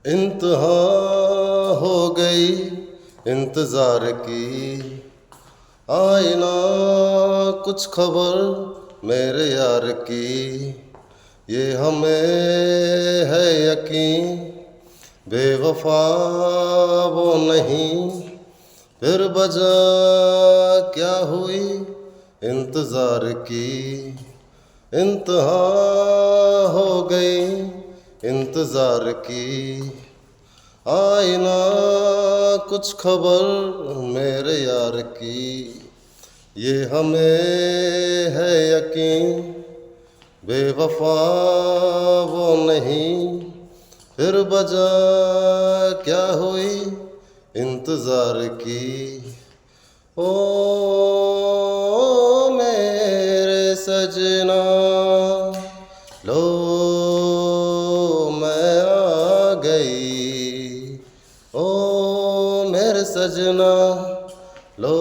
इंतहा हो गई इंतज़ार की, आईना कुछ खबर मेरे यार की। ये हमें है यकीन बेवफा वो नहीं, फिर वजह क्या हुई इंतज़ार की। इंतहा हो गई इंतज़ार की, आईना कुछ खबर मेरे यार की। ये हमें है यकीन बेवफा वो नहीं, फिर वजह क्या हुई इंतज़ार की। ओ मेरे सजना लो मैं आ गई, ओ मेरे सजना लो